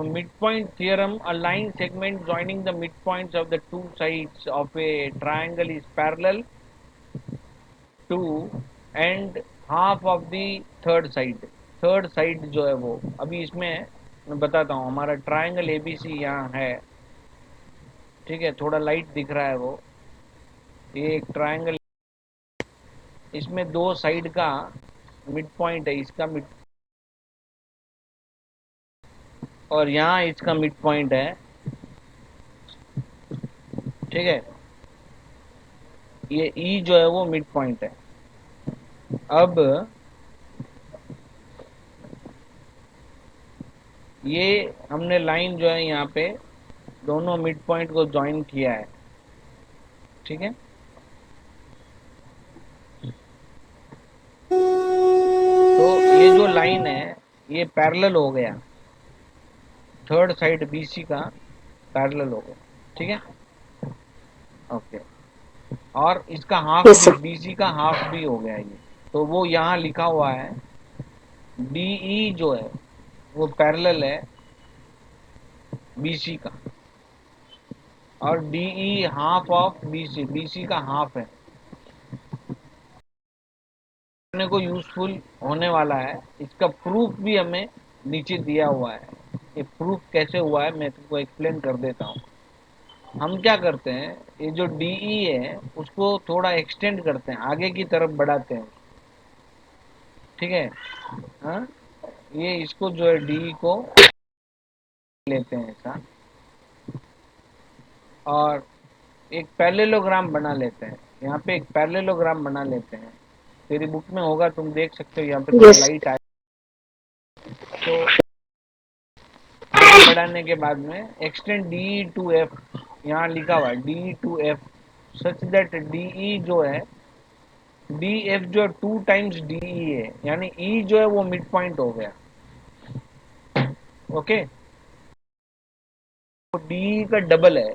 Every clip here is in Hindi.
midpoint theorem, a line segment joining the midpoints of the two sides of a triangle is parallel to and half of the third side जो है वो, अभी इसमें मैं बताता हूँ। हमारा ट्राइंगल एबीसी यहाँ है, ठीक है, थोड़ा लाइट दिख रहा है वो, ये एक ट्राइंगल, इसमें दो साइड का मिड पॉइंट है, इसका मिड, और यहाँ इसका मिड पॉइंट है, ठीक है, ये ई जो है वो मिड पॉइंट है। अब ये हमने लाइन जो है यहाँ पे दोनों मिड पॉइंट को ज्वाइन किया है, ठीक है। तो ये जो लाइन है ये पैरेलल हो गया, थर्ड साइड बीसी का पैरेलल हो गया, ठीक है, ओके। और इसका हाफ Yes, भी, sir. बीसी का हाफ भी हो गया ये। तो वो यहाँ लिखा हुआ है, डीई जो है वो पैरेलल है बीसी का, और DE half of BC, BC का हाफ है। करने को यूजफुल होने वाला है, इसका प्रूफ भी हमें नीचे दिया हुआ है। ये प्रूफ कैसे हुआ है मैं तुमको एक्सप्लेन कर देता हूँ। हम क्या करते हैं, ये जो डीई है उसको थोड़ा एक्सटेंड करते हैं, आगे की तरफ बढ़ाते हैं, ठीक है। हाँ, ये इसको जो है डीई को लेते हैं ऐसा, और एक पैरेललोग्राम बना लेते हैं, यहाँ पे एक पैरेललोग्राम बना लेते हैं। तेरी बुक में होगा, तुम देख सकते हो, यहाँ पे थोड़ा Yes. लाइट आए तो आगे बढ़ाने के बाद में एक्सटेंड डी टू एफ, यहाँ लिखा हुआ है D to F, such that DE जो है, डी एफ जो है टू टाइम्स डीई है, यानी ई जो है वो मिड पॉइंट हो गया, ओके। तो डीई का डबल है,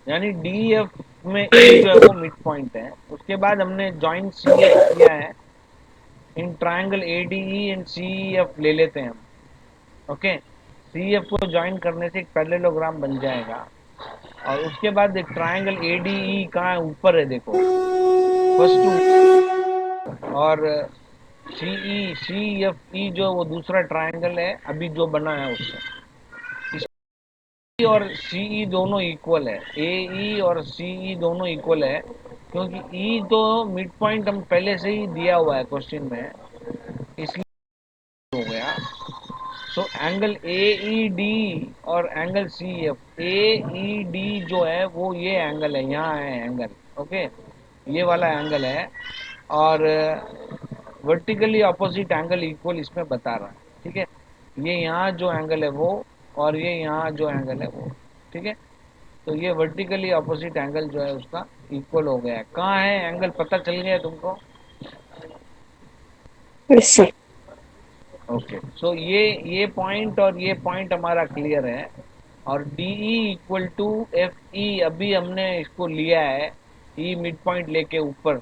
यानी डी एफ में ई जो है वो मिड पॉइंट है। उसके बाद हमने जॉइंट सी एफ किया है in triangle A D E and C F ले लेते हैं हम, ओके। सी एफ को ज्वाइन करने से एक पैरेललोग्राम बन जाएगा, और उसके बाद एक ट्राइंगल ए डी ई कहाँ है, ऊपर है देखो, फर्स्ट, और सी ई सी एफ ई जो वो दूसरा ट्राइंगल है अभी जो बना है उससे, ई और सी ई दोनों इक्वल है, ए ई और सी ई दोनों इक्वल है, क्योंकि ई तो मिड पॉइंट हम पहले से ही दिया हुआ है क्वेश्चन में, इसलिए हो गया। So angle A E D और एंगल सी एफ, ए ई डी जो है वो ये एंगल है, यहाँ है एंगल, ओके, ये वाला एंगल है, और वर्टिकली अपोजिट एंगल इक्वल इसमें बता रहा है, ठीक है। ये यहाँ जो एंगल है वो, और ये यहाँ जो एंगल है वो, ठीक है। तो ये वर्टिकली अपोजिट एंगल जो है उसका इक्वल हो गया है। कहाँ है एंगल, पता चल गया तुमको? Yes, sir. ओके, सो ये पॉइंट और ये पॉइंट हमारा क्लियर है, और D E equal to F E, अभी हमने इसको लिया है ई मिड पॉइंट लेके ऊपर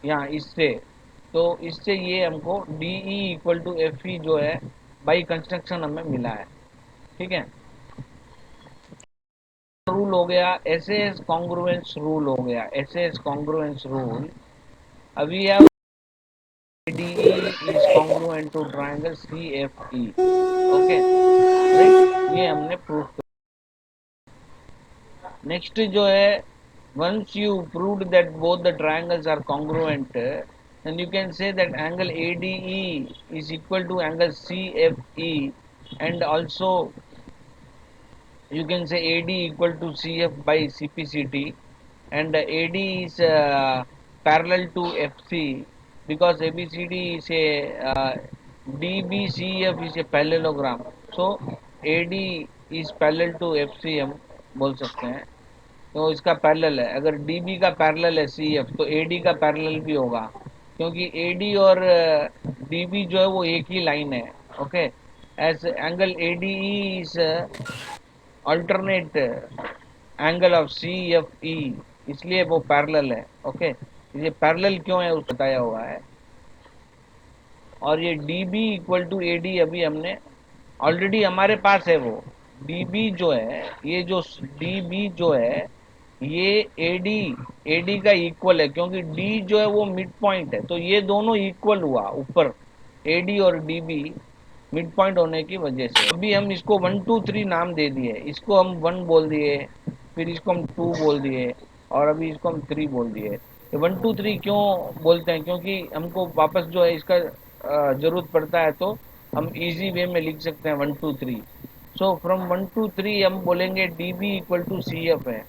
यहाँ इससे, तो इससे ये हमको D E equal to F E जो है बाई कंस्ट्रक्शन हमें मिला है, ठीक है। रूल हो गया, एस एस कॉन्ग्रुएंस रूल हो गया, एस एस कॉन्ग्रुएंस रूल। अभी है DE is congruent to triangle CFE, okay, right, ये हमने प्रूफ कर। नेक्स्ट जो है, once you proved that both the triangles are congruent, then you can say that angle ADE is equal to angle CFE, and also you can say AD equal to CF by CPCT, and AD is parallel to FC, because ABCD is a DBCF is a parallelogram, so AD is parallel to FC हम बोल सकते हैं। तो इसका पैरेलल है, अगर DB का पैरेलल है CF तो AD का पैरेलल भी होगा, क्योंकि AD और DB जो है वो एक ही लाइन है, okay. As angle ADE is alternate angle of C F E, इसलिए वो पैरेलल है, ओके। ये पैरेलल क्यों है उस बताया हुआ है। और ये D B equal to A D अभी हमने ऑलरेडी हमारे पास है वो डीबी जो है, ये जो डीबी जो है ये एडी एडी का इक्वल है, क्योंकि डी जो है वो मिड पॉइंट है, तो ये दोनों इक्वल हुआ ऊपर, एडी और डीबी मिड पॉइंट होने की वजह से। अभी हम इसको 1 2 3 नाम दे दिए, इसको हम 1 बोल दिए, फिर इसको हम 2 बोल दिए, और अभी इसको हम 3 बोल दिए। ये 1 2 3 क्यों बोलते हैं, क्योंकि हमको वापस जो है इसका जरूरत पड़ता है, तो हम इजी वे में लिख सकते हैं 1 2 3। सो फ्रॉम 1 2 3 हम बोलेंगे D B equal to C F है,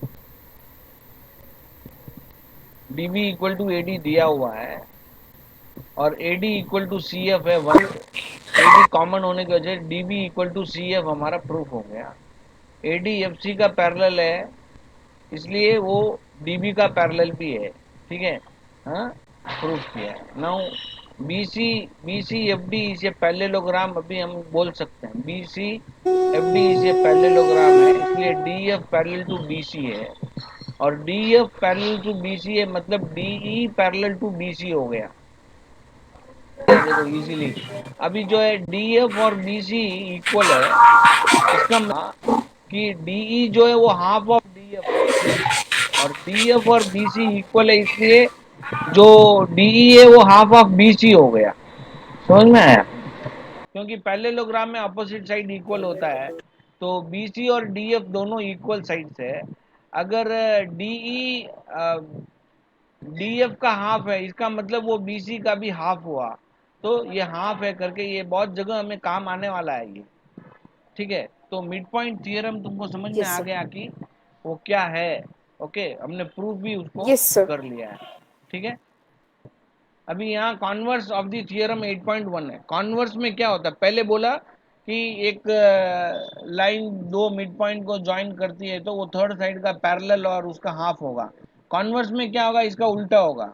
D B equal to A D दिया हुआ है, और A D equal to C F है 1। ए डी कॉमन होने की वजह से D B equal to C F हमारा प्रूफ हो गया। ए डी एफ सी का पैरेलल है, इसलिए वो डी बी का पैरेलल भी है, ठीक है। हाँ, प्रूफ किया है। Now B C F D is a parallelogram, अभी हम बोल सकते हैं B C F D is a parallelogram है, इसलिए D F parallel to B C है, और D F parallel to B C है, मतलब D E parallel to B C हो गया। देखो इजीली, अभी जो है डी एफ और बी सी इक्वल है, इसका मतलब कि डी ई जो है वो हाफ ऑफ डी एफ है, और डी एफ और बी सी इक्वल है, इसलिए जो डी ई है वो हाफ ऑफ बी सी हो गया। समझ में आया? क्योंकि पैरेललोग्राम में अपोजिट साइड इक्वल होता है, तो बी सी और डी एफ दोनों इक्वल साइड्स है। अगर डी ई डी एफ का हाफ है, इसका मतलब वो बी सी का भी हाफ हुआ, तो ये हाफ है करके ये बहुत जगह हमें काम आने वाला है ये, ठीक है। तो मिड पॉइंट थियरम तुमको समझ में Yes, आ sir. गया कि वो क्या है। ओके, हमने प्रूफ भी उसको Yes, sir. कर लिया है, ठीक है। अभी यहाँ कॉन्वर्स ऑफ द थियरम 8.1 है। कॉन्वर्स में क्या होता है, पहले बोला कि एक लाइन दो मिड पॉइंट को ज्वाइन करती है, तो वो थर्ड साइड का पैरेलल और उसका हाफ होगा। कॉन्वर्स में क्या होगा, इसका उल्टा होगा।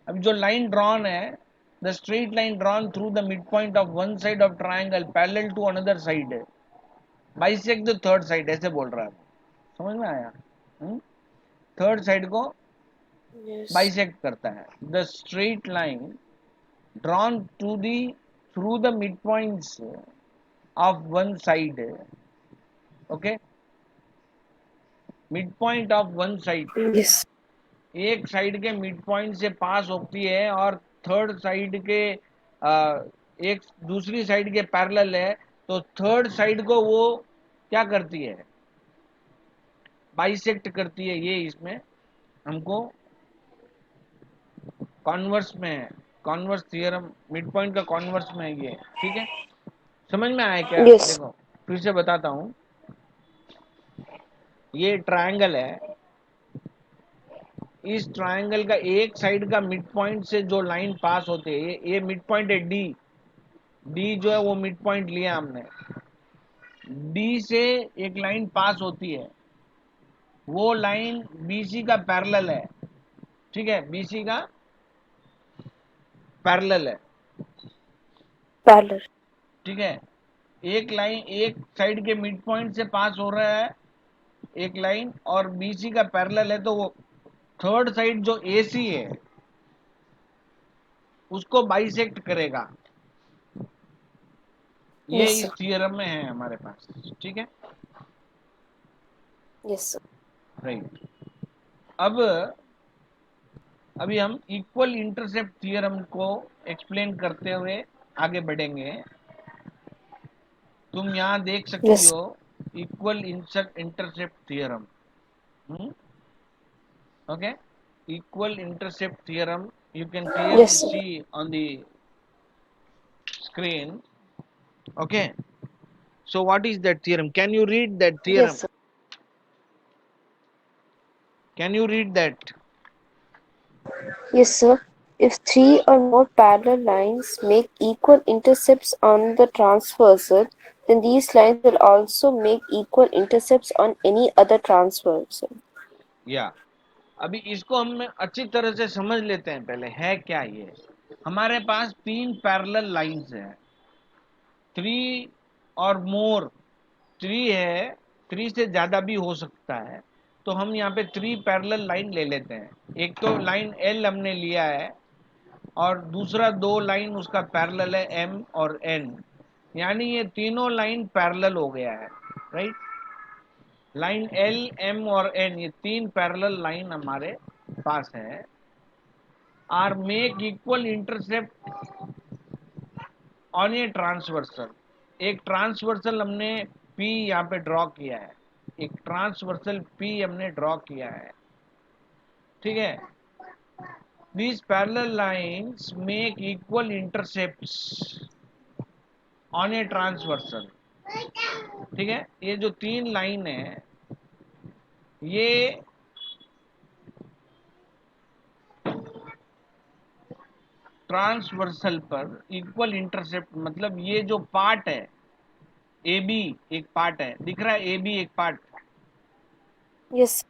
अब जो लाइन ड्रॉन है, the straight line drawn through the midpoint of one side of triangle parallel to another side bisect the third side, ऐसे बोल रहा है। समझ में आया? थर्ड साइड को Yes. बाइसेक्ट करता है। The straight line drawn to the through the midpoints of one side, okay, midpoint of one side, Yes. एक साइड के मिड पॉइंट से पास होती है, और थर्ड साइड के एक दूसरी साइड के पैरेलल है, तो थर्ड साइड को वो क्या करती है, बाइसेक्ट करती है। ये इसमें हमको कॉन्वर्स में है, कॉन्वर्स थियरम मिड पॉइंट का कॉन्वर्स में है ये, ठीक है। समझ में आया क्या? Yes. देखो फिर से बताता हूँ, ये ट्रायंगल है, इस ट्रायंगल का एक साइड का मिड पॉइंट से जो लाइन पास होते है, ये मिड पॉइंट है डी, डी जो है वो मिड पॉइंट लिया हमने, डी से एक लाइन पास होती है, वो लाइन बीसी का पैरेलल है, ठीक है, बीसी का पैरेलल है, Parallel. ठीक है। एक लाइन एक साइड के मिड पॉइंट से पास हो रहा है एक लाइन, और बीसी का पैरेलल है, तो वो थर्ड साइड जो एसी है उसको बाइसेक्ट करेगा। ये Yes, इस sir. थियरम में है हमारे पास, ठीक है, Yes, sir. राइट। अब अभी हम इक्वल इंटरसेप्ट थियरम को एक्सप्लेन करते हुए आगे बढ़ेंगे। तुम यहाँ देख सकती Yes. हो equal intercept theorem, okay, equal intercept theorem you can clearly Yes, sir. see on the screen, okay. So what is that theorem? Can you read that Yes, theorem? sir. Can you read that? Yes, sir. If three or more parallel lines make equal intercepts on the transversal, then these lines will also make equal intercepts on any other transversal. या अभी इसको हम अच्छी तरह से समझ लेते हैं, पहले है क्या ये। हमारे पास तीन पैरेलल लाइंस हैं, थ्री और मोर, थ्री है, थ्री से ज्यादा भी हो सकता है, तो हम यहाँ पे थ्री पैरेलल लाइन ले लेते हैं। एक तो लाइन एल हमने लिया है, और दूसरा दो लाइन उसका पैरेलल है एम और एन, यानी ये तीनों लाइन पैरेलल हो गया है, राइट। लाइन एल, एम और एन, ये तीन पैरेलल लाइन हमारे पास है। Are make equal intercept on a transversal. एक ट्रांसवर्सल हमने पी यहाँ पे ड्रॉ किया है, एक ट्रांसवर्सल पी हमने ड्रॉ किया है, ठीक है। These parallel lines make equal intercepts on a transversal, ठीक है। ये जो तीन लाइन है ये ट्रांसवर्सल पर इक्वल इंटरसेप्ट, मतलब ये जो पार्ट है ए बी, एक पार्ट है, दिख रहा है ए बी एक पार्ट, Yes.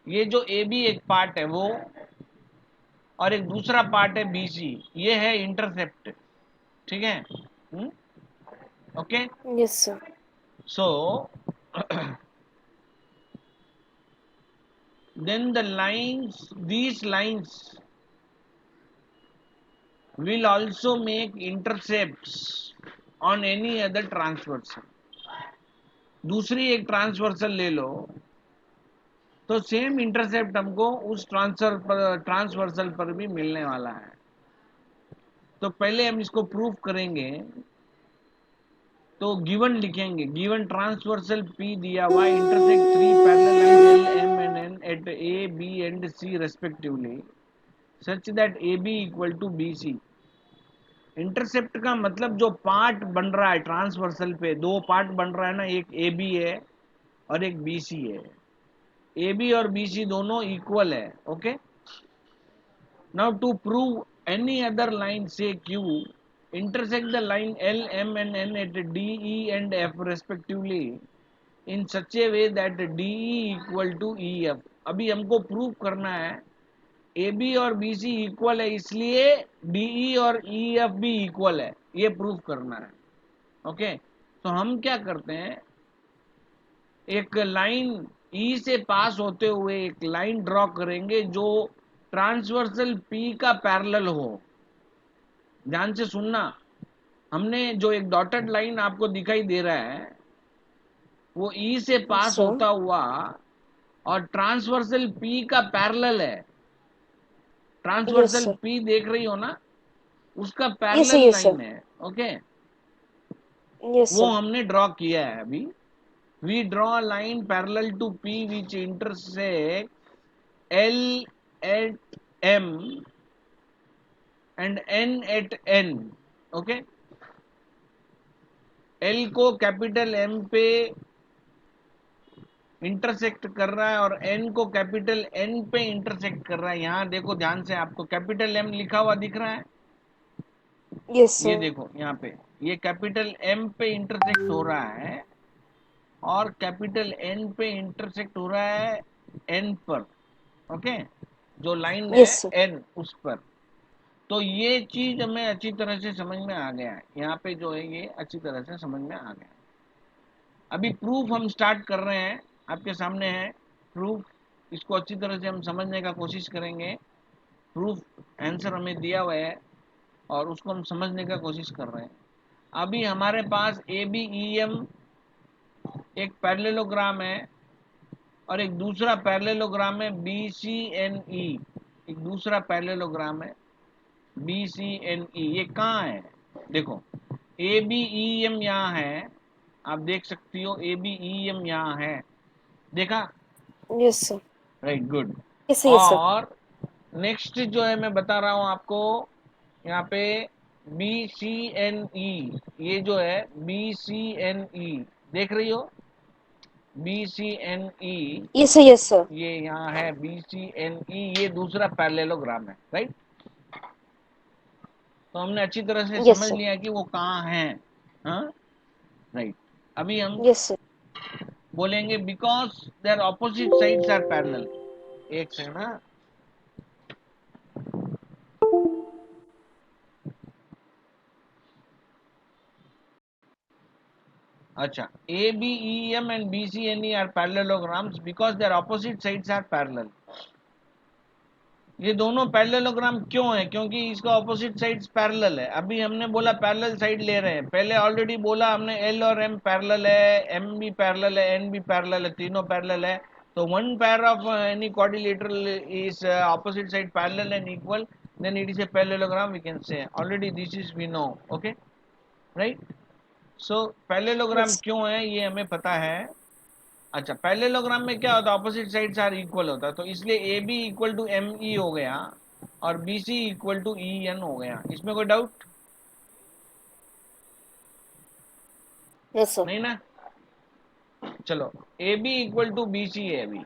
ये जो ए बी एक पार्ट है वो, और एक दूसरा पार्ट है बी सी, ये है इंटरसेप्ट, ठीक है। Okay, Yes, sir. So then the lines, these lines will also make intercepts on any other transversal। दूसरी एक ट्रांसवर्सल ले लो तो सेम इंटरसेप्ट हमको उस ट्रांसवर्सल पर भी मिलने वाला है। तो पहले हम इसको प्रूफ करेंगे, तो गिवन लिखेंगे, गिवन ट्रांसवर्सल पी दिया हुआ intersect three parallel line L, M and N at A, B and C respectively such that A B equal to B C. Intercept का मतलब जो पार्ट बन रहा है ट्रांसवर्सल पे, दो पार्ट बन रहा है ना, एक ए बी है और एक बी सी है। ए बी और बी सी दोनों इक्वल है, okay. Now to prove any other line से Q intersect the line L, M and N at D, E and F respectively in such a way that DE equal to EF। अभी हमको प्रूव करना है ए बी और बी सी इक्वल है, इसलिए डीई और ई एफ भी इक्वल है, ये प्रूव करना है, ओके। तो हम क्या करते हैं, एक लाइन ई से पास होते हुए एक लाइन ड्रॉ करेंगे जो ट्रांसवर्सल पी का पैरेलल हो। ध्यान से सुनना, हमने जो एक डॉटेड लाइन आपको दिखाई दे रहा है वो ई से Yes, पास sir. होता हुआ और ट्रांसवर्सल पी का पैरेलल है। Yes, transversal sir. पी देख रही हो ना, उसका Yes, sir. Parallel Yes, sir. Line है, ओके। Yes, वो sir. हमने ड्रॉ किया है अभी। We draw line parallel to P which intersect L at M and N at N, okay. L को कैपिटल एम पे इंटरसेक्ट कर रहा है और एन को कैपिटल एन पे इंटरसेक्ट कर रहा है। यहां देखो ध्यान से, आपको कैपिटल एम लिखा हुआ दिख रहा है, Yes, ये sir. देखो यहाँ पे, ये कैपिटल एम पे इंटरसेक्ट हो रहा है और कैपिटल एन पे इंटरसेक्ट हो रहा है एन पर, ओके। जो लाइन है Yes, sir. एन उस पर। तो ये चीज हमें अच्छी तरह से समझ में आ गया है, यहाँ पे जो है ये अच्छी तरह से समझ में आ गया। अभी प्रूफ हम स्टार्ट कर रहे हैं, आपके सामने है प्रूफ, इसको अच्छी तरह से हम समझने का कोशिश करेंगे। प्रूफ आंसर हमें दिया हुआ है और उसको हम समझने का कोशिश कर रहे हैं। अभी हमारे पास ए बी ई एम एक पैरेललोग्राम है और एक दूसरा पैरेललोग्राम है बी सी एन ई, एक दूसरा पैरेललोग्राम है बी सी एन ई। ये कहाँ है, देखो ए बी ई एम यहाँ है, आप देख सकती हो ए बी ई एम यहाँ है, देखा, Yes, sir. Right, good. Yes, sir. Yes, sir. और नेक्स्ट जो है मैं बता रहा हूँ आपको, यहाँ पे बी सी एन ई, ये जो है बी सी एन ई, देख रही हो B C N E, Yes, sir. Yes, sir. ये यहाँ है बी सी एन ई, ये दूसरा पैरेललोग्राम है, राइट। तो हमने अच्छी तरह से Yes, समझ sir. लिया कि वो कहाँ है, हाँ, राइट। अभी हम Yes, sir. बोलेंगे because their opposite sides are parallel. एक सेकंड, हाँ। अच्छा, A B E M and B C N E are parallelograms because their opposite sides are parallel. ये दोनों पैरेललोग्राम क्यों है? क्योंकि इसका ऑपोजिट साइड्स पैरेलल है। अभी हमने बोला पैरेलल साइड ले रहे हैं, पहले ऑलरेडी बोला हमने एल और एम पैरेलल है, एम भी पैरेलल है, एन भी पैरेलल है, तीनों पैरेलल है। तो one pair of any quadrilateral is opposite side parallel and equal, then it is a parallelogram, we can say. Already this is we know, okay, right? So parallelogram Yes. क्यों है ये हमें पता है। अच्छा, पैरेललोग्राम में क्या होता है? ऑपोजिट साइड्स आर इक्वल होता है, तो इसलिए A B equal to M E हो गया और B C equal to E N हो गया। इसमें कोई डाउट Yes, sir. नहीं ना? चलो, A B equal to B C है। अभी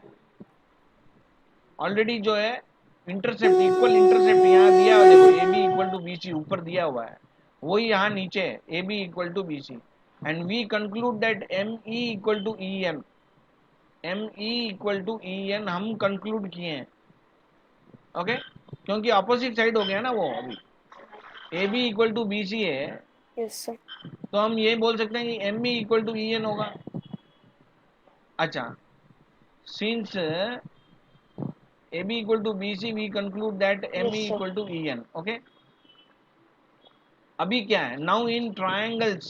ऑलरेडी जो है इंटरसेप्ट, इक्वल इंटरसेप्ट यहाँ दिया हुआ, देखो A B equal to B C ऊपर दिया हुआ है, वही यहाँ नीचे है, A B equal to B C. And we conclude that M E equal to E N, M E equal to E N हम कंक्लूड किए हैं, ओके, क्योंकि अपोजिट साइड हो गया ना वो। अभी A B equal to B C है, Yes, sir. तो हम ये बोल सकते हैं कि M E equal to E N होगा। अच्छा, since A B equal to B C we conclude that M Yes, E sir. Equal to E N, okay. अभी क्या है, now in triangles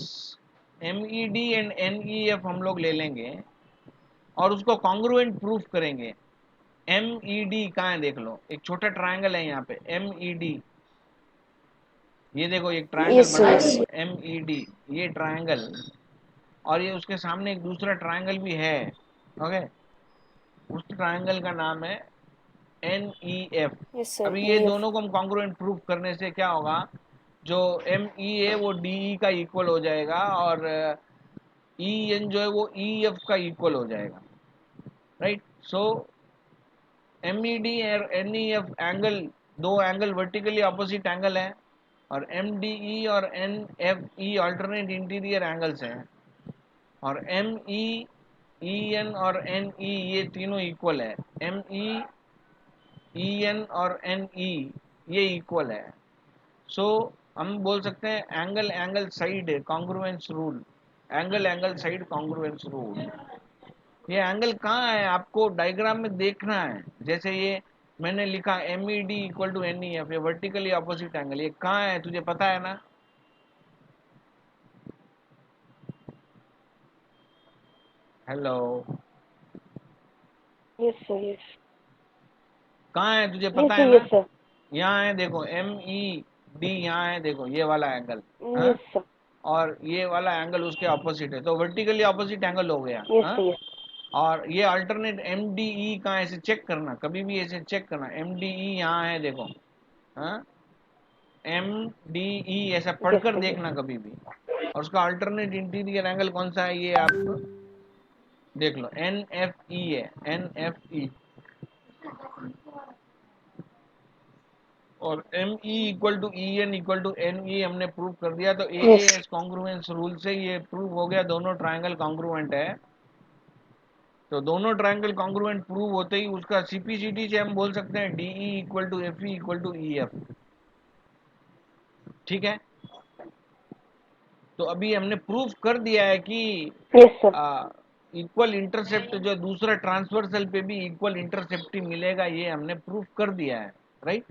M E D and N E F हम लोग ले लेंगे और उसको कॉन्ग्रुएंट प्रूफ करेंगे। एम ई डी कहाँ है देख लो, एक छोटा ट्राइंगल है यहाँ पे एम ई डी, ये देखो एक ट्राइंगल Yes, sir. बना है, Yes. देखो एम ई डी, ये ट्राइंगल, और ये उसके सामने एक दूसरा ट्राइंगल भी है, ओके, उस ट्राइंगल का नाम है N E F. Yes, sir. अभी ये EF. दोनों को हम कॉन्ग्रुएंट प्रूफ करने से क्या होगा, जो एम ई है वो डी ई का इक्वल हो जाएगा और ई एन जो है वो ई एफ का इक्वल हो जाएगा, right. So M E D और एन ई एफ एंगल, दो एंगल वर्टिकली अपोजिट एंगल है, और एम डी ई और N F E alternate interior angles हैं, और एम ई ई एन और एन ई ये तीनों इक्वल है, एम ई ई एन और एन ई ये इक्वल है। सो हम बोल सकते हैं angle angle side congruence rule, angle angle side congruence rule. ये एंगल कहाँ है आपको डायग्राम में देखना है, जैसे ये मैंने लिखा M E D equal to N E F, ये वर्टिकली अपोजिट एंगल, ये कहाँ है तुझे पता है ना? Hello, Yes, sir. Yes. कहाँ है तुझे Yes, पता sir. है Yes, ना? sir. यहाँ है देखो एम ई डी, यहाँ है देखो ये वाला एंगल, हाँ, Yes, sir. और ये वाला एंगल उसके ऑपोजिट है, तो वर्टिकली ऑपोजिट एंगल हो गया, Yes, हाँ। sir. Yes. और ये अल्टरनेट एम डी ई कहाँ, ऐसे चेक करना, कभी भी ऐसे चेक करना, एम डी ई यहाँ है देखो, हाँ, एम डी ई ऐसा Yes, पढ़कर sir. Yes. देखना कभी भी, और उसका अल्टरनेट इंटीरियर एंगल कौन सा है ये आप देख लो, एन एफ ई है, एन एफ ई, और M E equal to E N equal to N E हमने प्रूव कर दिया, तो A Yes. S congruence rule से ये प्रूव हो गया, दोनों ट्राइंगल कॉन्ग्रुएंट है। तो दोनों ट्राइंगल कॉन्ग्रुएंट प्रूव होते ही उसका सीपीसीटी से हम बोल सकते हैं D E equal to F E equal to E F, ठीक है। तो अभी हमने प्रूफ कर दिया है कि Yes, sir. इक्वल इंटरसेप्ट जो दूसरा ट्रांसवर्सल पे भी इक्वल इंटरसेप्ट ही मिलेगा, ये हमने प्रूफ कर दिया है, राइट।